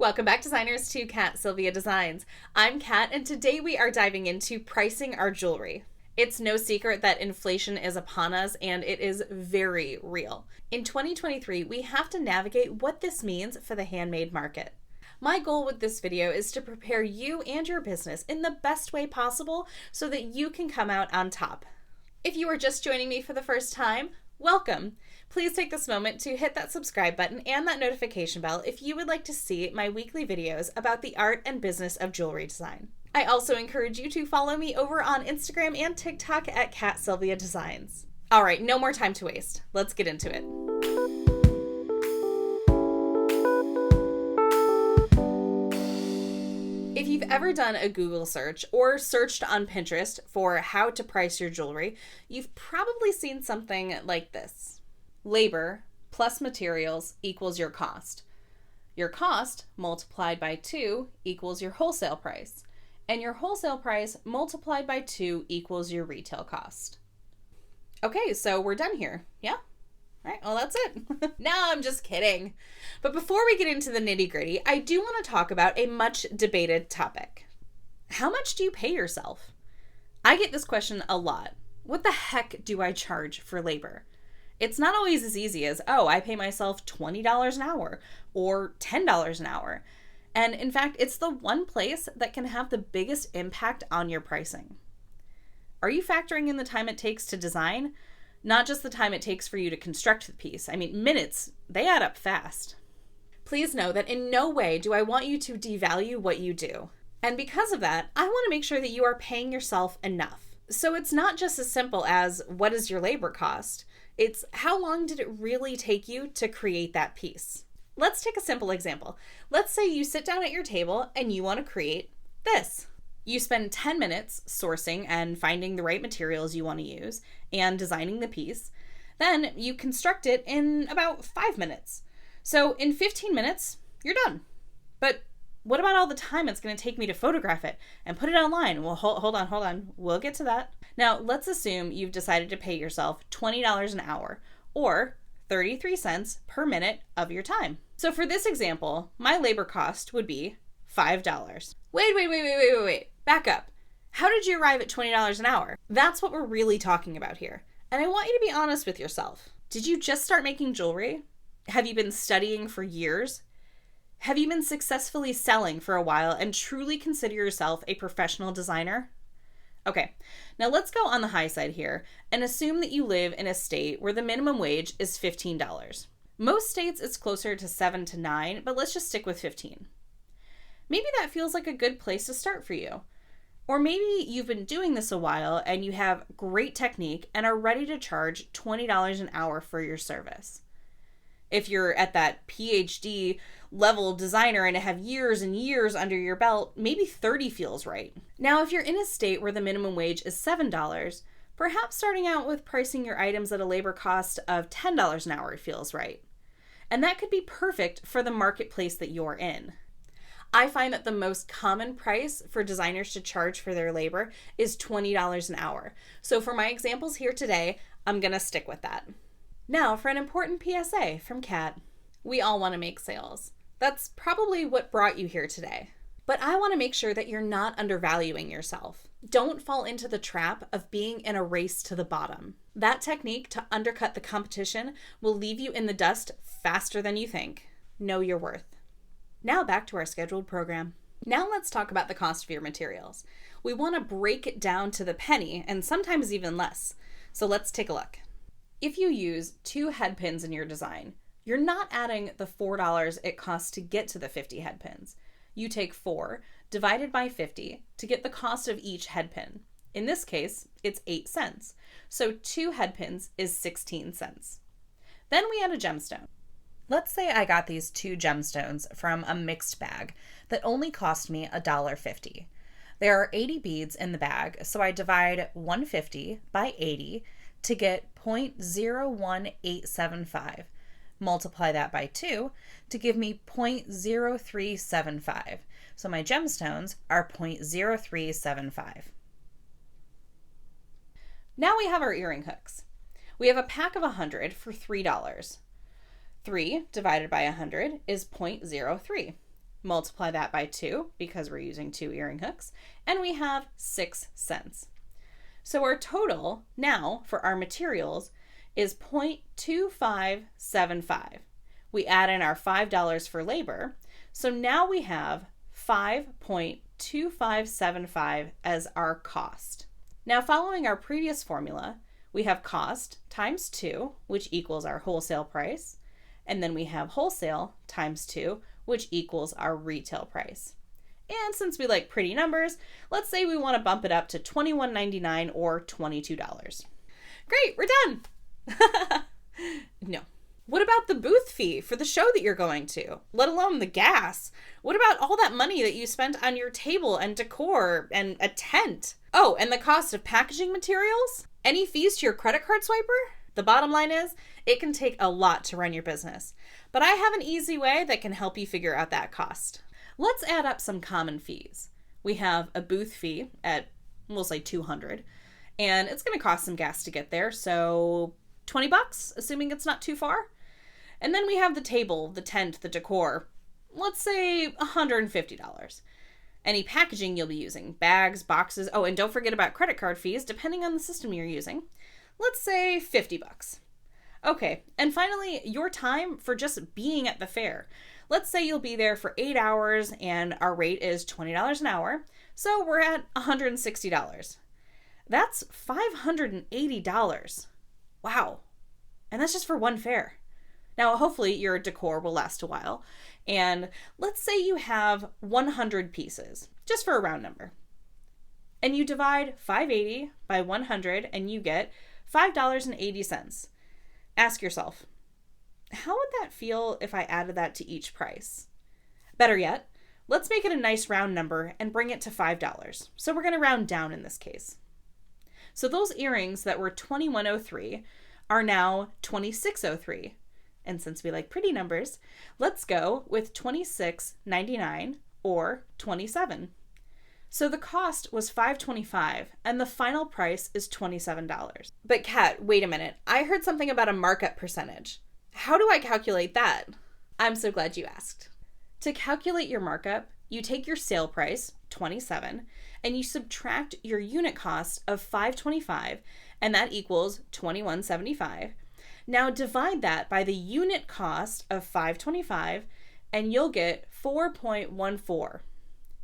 Welcome back, designers, to Silvia Designs. I'm Kat, and today we are diving into pricing our jewelry. It's no secret that inflation is upon us, and it is very real. In 2023, we have to navigate what this means for the handmade market. My goal with this video is to prepare you and your business in the best way possible so that you can come out on top. If you are just joining me for the first time, welcome. Please take this moment to hit that subscribe button and that notification bell if you would like to see my weekly videos about the art and business of jewelry design. I also encourage you to follow me over on Instagram and TikTok at Silvia Designs. All right, no more time to waste. Let's get into it. If you've ever done a Google search or searched on Pinterest for how to price your jewelry, you've probably seen something like this. Labor plus materials equals your cost. Your cost multiplied by 2 equals your wholesale price. And your wholesale price multiplied by 2 equals your retail cost. Okay, so we're done here. Yeah? All right, well, that's it. No, I'm just kidding. But before we get into the nitty-gritty, I do want to talk about a much debated topic. How much do you pay yourself? I get this question a lot. What the heck do I charge for labor? It's not always as easy as, oh, I pay myself $20 an hour or $10 an hour. And in fact, it's the one place that can have the biggest impact on your pricing. Are you factoring in the time it takes to design? Not just the time it takes for you to construct the piece. I mean, minutes, they add up fast. Please know that in no way do I want you to devalue what you do. And because of that, I want to make sure that you are paying yourself enough. So it's not just as simple as, what is your labor cost? It's how long did it really take you to create that piece? Let's take a simple example. Let's say you sit down at your table and you want to create this. You spend 10 minutes sourcing and finding the right materials you want to use and designing the piece. Then you construct it in about 5 minutes. So in 15 minutes, you're done. But what about all the time it's going to take me to photograph it and put it online? Well, hold on. We'll get to that. Now, let's assume you've decided to pay yourself $20 an hour or 33 cents per minute of your time. So for this example, my labor cost would be $5. Wait. Back up. How did you arrive at $20 an hour? That's what we're really talking about here. And I want you to be honest with yourself. Did you just start making jewelry? Have you been studying for years? Have you been successfully selling for a while and truly consider yourself a professional designer? Okay, now let's go on the high side here and assume that you live in a state where the minimum wage is $15. Most states it's closer to $7 to $9, but let's just stick with 15. Maybe that feels like a good place to start for you. Or maybe you've been doing this a while and you have great technique and are ready to charge $20 an hour for your service. If you're at that PhD level designer and have years and years under your belt, maybe 30 feels right. Now, if you're in a state where the minimum wage is $7, perhaps starting out with pricing your items at a labor cost of $10 an hour feels right. And that could be perfect for the marketplace that you're in. I find that the most common price for designers to charge for their labor is $20 an hour. So for my examples here today, I'm going to stick with that. Now for an important PSA from Kat. We all want to make sales. That's probably what brought you here today. But I want to make sure that you're not undervaluing yourself. Don't fall into the trap of being in a race to the bottom. That technique to undercut the competition will leave you in the dust faster than you think. Know your worth. Now back to our scheduled program. Now let's talk about the cost of your materials. We want to break it down to the penny and sometimes even less. So let's take a look. If you use 2 head pins in your design, you're not adding the $4 it costs to get to the 50 head pins. You take 4 divided by 50 to get the cost of each head pin. In this case, it's 8 cents. So 2 head pins is 16 cents. Then we add a gemstone. Let's say I got these 2 gemstones from a mixed bag that only cost me $1.50. There are 80 beads in the bag, so I divide 150 by 80 to get 0.01875. Multiply that by 2 to give me 0.0375. So my gemstones are 0.0375. Now we have our earring hooks. We have a pack of 100 for $3. 3 divided by 100 is 0.03. Multiply that by 2 because we're using 2 earring hooks, and we have 6 cents. So our total now for our materials is 0.2575. We add in our $5 for labor, so now we have 5.2575 as our cost. Now, following our previous formula, we have cost times 2, which equals our wholesale price, and then we have wholesale times 2, which equals our retail price. And since we like pretty numbers, let's say we want to bump it up to $21.99 or $22. Great, we're done. No. What about the booth fee for the show that you're going to, let alone the gas? What about all that money that you spent on your table and decor and a tent? Oh, and the cost of packaging materials? Any fees to your credit card swiper? The bottom line is, it can take a lot to run your business, but I have an easy way that can help you figure out that cost. Let's add up some common fees. We have a booth fee at, we'll say $200, and it's going to cost some gas to get there, so $20, assuming it's not too far. And then we have the table, the tent, the decor, let's say $150. Any packaging you'll be using, bags, boxes, oh, and don't forget about credit card fees, depending on the system you're using. Let's say $50. Okay, and finally, your time for just being at the fair. Let's say you'll be there for 8 hours and our rate is $20 an hour, so we're at $160. That's $580. Wow. And that's just for one fair. Now, hopefully your decor will last a while. And let's say you have 100 pieces, just for a round number. And you divide 580 by 100 and you get $5.80. Ask yourself, how would that feel if I added that to each price? Better yet, let's make it a nice round number and bring it to $5. So we're going to round down in this case. So those earrings that were $21.03 are now $26.03. And since we like pretty numbers, let's go with $26.99 or $27. So the cost was $5.25 and the final price is $27. But Kat, wait a minute. I heard something about a markup percentage. How do I calculate that? I'm so glad you asked. To calculate your markup, you take your sale price, $27, and you subtract your unit cost of $5.25, and that equals $21.75. Now divide that by the unit cost of $5.25 and you'll get 4.14.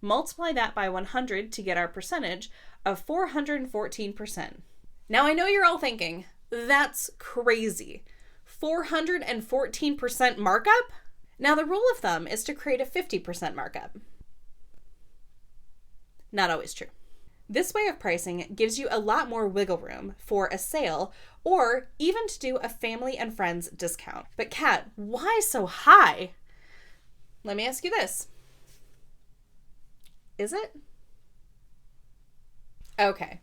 Multiply that by 100 to get our percentage of 414%. Now I know you're all thinking, that's crazy. 414% markup? Now the rule of thumb is to create a 50% markup. Not always true. This way of pricing gives you a lot more wiggle room for a sale or even to do a family and friends discount. But Kat, why so high? Let me ask you this. Is it? Okay.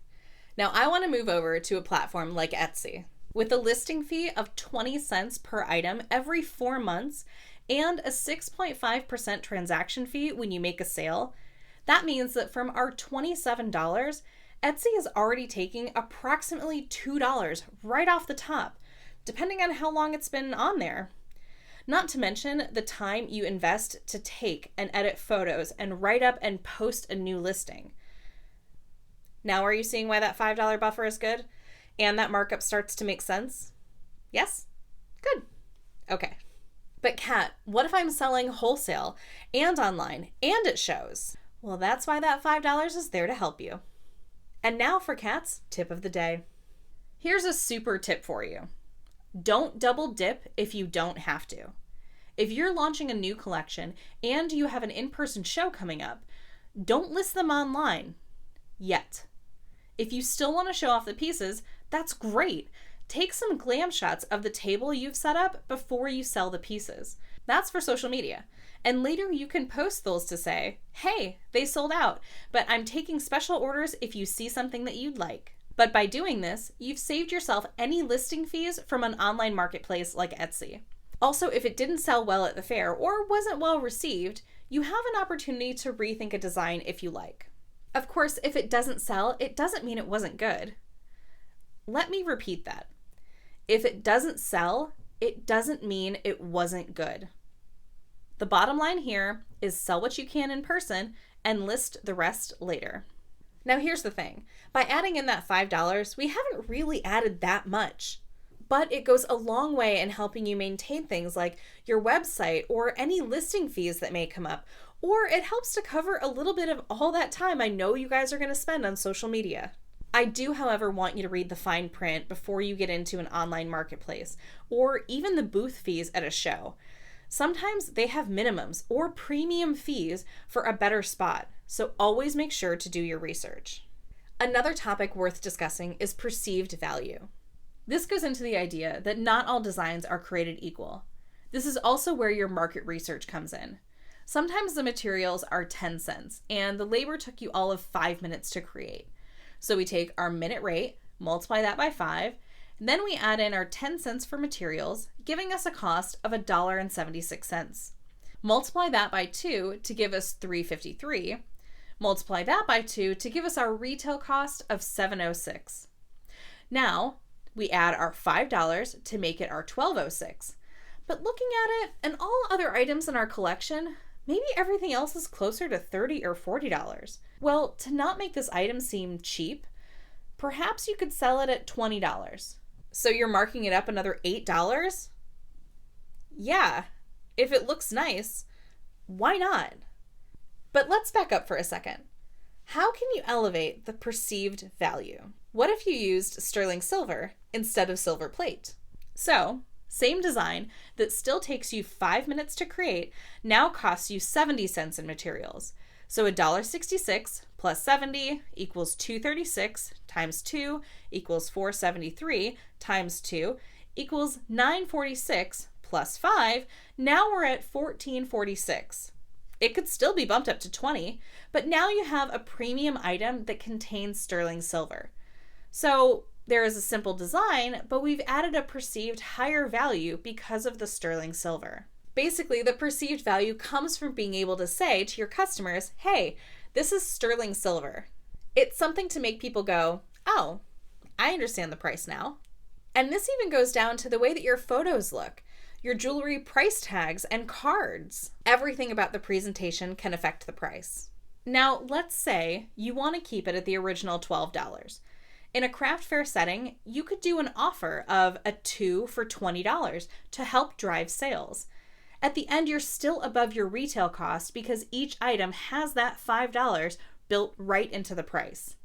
Now I want to move over to a platform like Etsy. With a listing fee of 20 cents per item every 4 months and a 6.5% transaction fee when you make a sale, that means that from our $27, Etsy is already taking approximately $2 right off the top, depending on how long it's been on there. Not to mention the time you invest to take and edit photos and write up and post a new listing. Now are you seeing why that $5 buffer is good? And that markup starts to make sense? Yes? Good. Okay. But Kat, what if I'm selling wholesale and online and at shows? Well, that's why that $5 is there to help you. And now for Kat's tip of the day. Here's a super tip for you. Don't double dip if you don't have to. If you're launching a new collection and you have an in-person show coming up, don't list them online yet. If you still want to show off the pieces, that's great. Take some glam shots of the table you've set up before you sell the pieces. That's for social media. And later you can post those to say, hey, they sold out, but I'm taking special orders if you see something that you'd like. But by doing this, you've saved yourself any listing fees from an online marketplace like Etsy. Also, if it didn't sell well at the fair or wasn't well received, you have an opportunity to rethink a design if you like. Of course, if it doesn't sell, it doesn't mean it wasn't good. Let me repeat that. If it doesn't sell, it doesn't mean it wasn't good. The bottom line here is sell what you can in person and list the rest later. Now here's the thing. By adding in that $5, we haven't really added that much. But it goes a long way in helping you maintain things like your website or any listing fees that may come up. Or it helps to cover a little bit of all that time I know you guys are going to spend on social media. I do, however, want you to read the fine print before you get into an online marketplace, or even the booth fees at a show. Sometimes they have minimums or premium fees for a better spot, so always make sure to do your research. Another topic worth discussing is perceived value. This goes into the idea that not all designs are created equal. This is also where your market research comes in. Sometimes the materials are 10 cents, and the labor took you all of 5 minutes to create. So we take our minute rate, multiply that by 5, then we add in our 10 cents for materials, giving us a cost of $1.76. Multiply that by 2 to give us $3.53. Multiply that by 2 to give us our retail cost of $7.06. Now, we add our $5 to make it our $12.06. But looking at it and all other items in our collection, maybe everything else is closer to $30 or $40. Well, to not make this item seem cheap, perhaps you could sell it at $20. So you're marking it up another $8? Yeah, if it looks nice, why not? But let's back up for a second. How can you elevate the perceived value? What if you used sterling silver instead of silver plate? So, same design that still takes you 5 minutes to create now costs you 70 cents in materials. So $1.66 plus 70 equals $2.36 times 2 equals $4.73 times 2 equals $9.46 plus 5. Now we're at $14.46. It could still be bumped up to $20, but now you have a premium item that contains sterling silver. So there is a simple design, but we've added a perceived higher value because of the sterling silver. Basically, the perceived value comes from being able to say to your customers, hey, this is sterling silver. It's something to make people go, oh, I understand the price now. And this even goes down to the way that your photos look, your jewelry price tags and cards. Everything about the presentation can affect the price. Now, let's say you want to keep it at the original $12. In a craft fair setting, you could do an offer of a 2 for $20 to help drive sales. At the end, you're still above your retail cost because each item has that $5 built right into the price.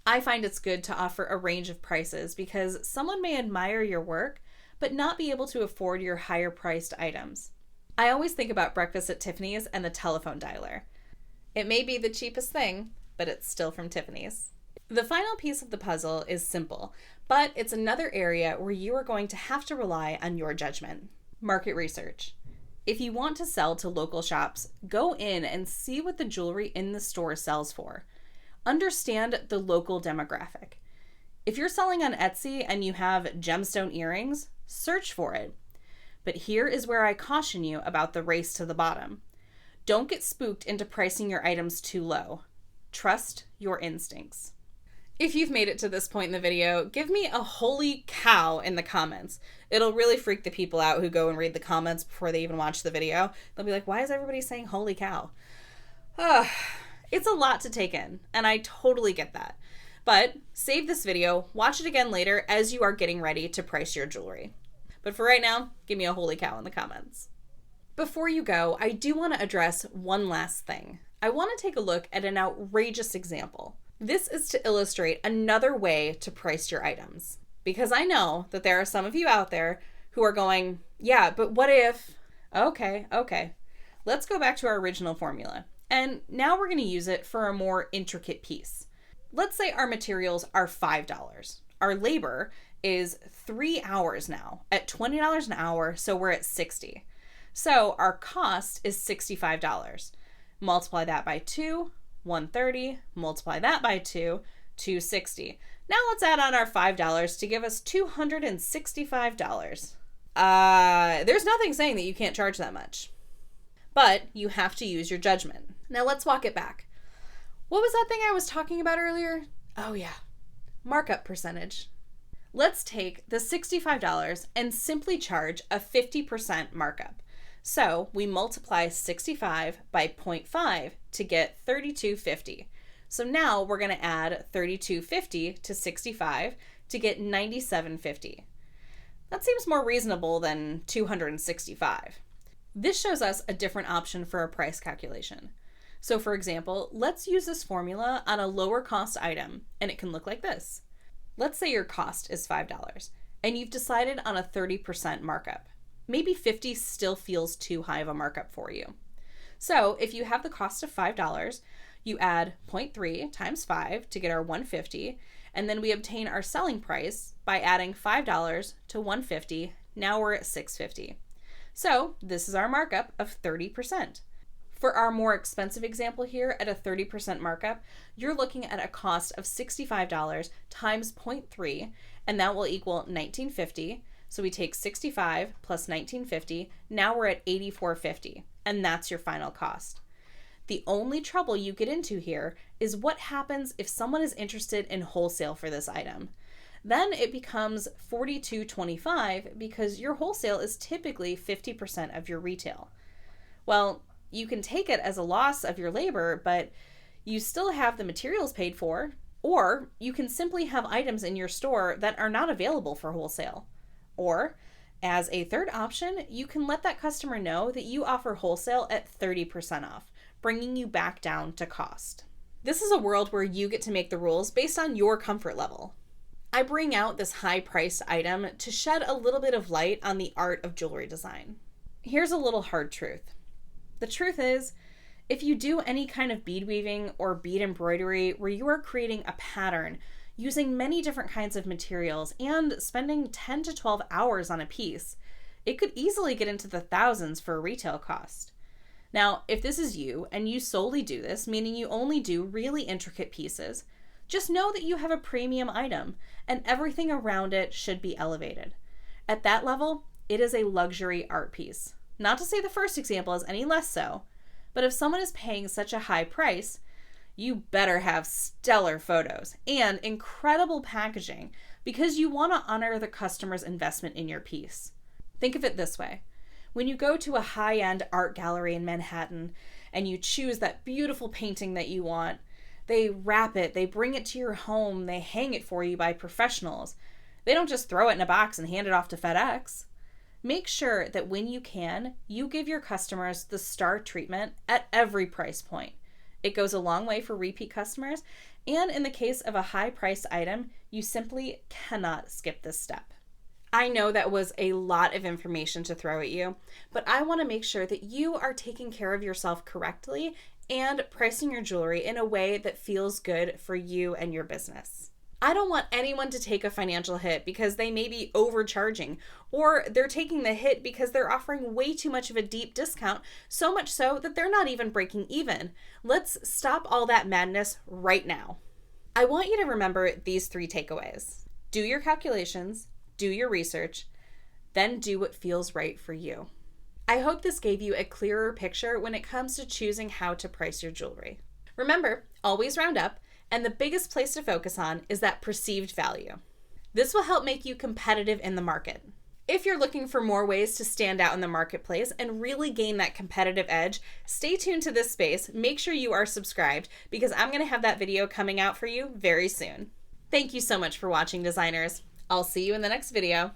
I find it's good to offer a range of prices because someone may admire your work, but not be able to afford your higher priced items. I always think about breakfast at Tiffany's and the telephone dialer. It may be the cheapest thing, but it's still from Tiffany's. The final piece of the puzzle is simple, but it's another area where you are going to have to rely on your judgment. Market research. If you want to sell to local shops, go in and see what the jewelry in the store sells for. Understand the local demographic. If you're selling on Etsy and you have gemstone earrings, search for it. But here is where I caution you about the race to the bottom. Don't get spooked into pricing your items too low. Trust your instincts. If you've made it to this point in the video, give me a holy cow in the comments. It'll really freak the people out who go and read the comments before they even watch the video. They'll be like, why is everybody saying holy cow? It's a lot to take in, and I totally get that. But save this video, watch it again later as you are getting ready to price your jewelry. But for right now, give me a holy cow in the comments. Before you go, I do want to address one last thing. I want to take a look at an outrageous example. This is to illustrate another way to price your items. Because I know that there are some of you out there who are going, yeah, but what if... Okay. Let's go back to our original formula. And now we're going to use it for a more intricate piece. Let's say our materials are $5. Our labor is 3 hours now at $20 an hour, so we're at $60. So our cost is $65. Multiply that by 2, $130. Multiply that by 2, $260. Now let's add on our $5 to give us $265. There's nothing saying that you can't charge that much. But you have to use your judgment. Now let's walk it back. What was that thing I was talking about earlier? Oh yeah, markup percentage. Let's take the $65 and simply charge a 50% markup. So we multiply 65 by 0.5 to get 32.50. So now we're going to add 32.50 to 65 to get 97.50. That seems more reasonable than 265. This shows us a different option for a price calculation. So for example, let's use this formula on a lower cost item, and it can look like this. Let's say your cost is $5, and you've decided on a 30% markup. Maybe 50 still feels too high of a markup for you. So if you have the cost of $5, you add 0.3 times 5 to get our 150, and then we obtain our selling price by adding $5 to 150. Now we're at $6.50. So this is our markup of 30%. For our more expensive example here, at a 30% markup, you're looking at a cost of $65 times 0.3, and that will equal $19.50. So we take 65 plus $19.50. Now we're at $84.50, and that's your final cost. The only trouble you get into here is what happens if someone is interested in wholesale for this item. Then it becomes $42.25 because your wholesale is typically 50% of your retail. Well, you can take it as a loss of your labor, but you still have the materials paid for, or you can simply have items in your store that are not available for wholesale. Or, as a third option, you can let that customer know that you offer wholesale at 30% off, bringing you back down to cost. This is a world where you get to make the rules based on your comfort level. I bring out this high-priced item to shed a little bit of light on the art of jewelry design. Here's a little hard truth. The truth is, if you do any kind of bead weaving or bead embroidery where you are creating a pattern using many different kinds of materials and spending 10 to 12 hours on a piece, it could easily get into the thousands for a retail cost. Now, if this is you and you solely do this, meaning you only do really intricate pieces, just know that you have a premium item and everything around it should be elevated. At that level, it is a luxury art piece. Not to say the first example is any less so, but if someone is paying such a high price, you better have stellar photos and incredible packaging because you want to honor the customer's investment in your piece. Think of it this way. When you go to a high-end art gallery in Manhattan and you choose that beautiful painting that you want, they wrap it, they bring it to your home, they hang it for you by professionals. They don't just throw it in a box and hand it off to FedEx. Make sure that when you can, you give your customers the star treatment at every price point. It goes a long way for repeat customers, and in the case of a high-priced item, you simply cannot skip this step. I know that was a lot of information to throw at you, but I want to make sure that you are taking care of yourself correctly and pricing your jewelry in a way that feels good for you and your business. I don't want anyone to take a financial hit because they may be overcharging, or they're taking the hit because they're offering way too much of a deep discount, so much so that they're not even breaking even. Let's stop all that madness right now. I want you to remember these 3 takeaways. Do your calculations, do your research, then do what feels right for you. I hope this gave you a clearer picture when it comes to choosing how to price your jewelry. Remember, always round up, and the biggest place to focus on is that perceived value. This will help make you competitive in the market. If you're looking for more ways to stand out in the marketplace and really gain that competitive edge, stay tuned to this space. Make sure you are subscribed because I'm going to have that video coming out for you very soon. Thank you so much for watching, designers. I'll see you in the next video.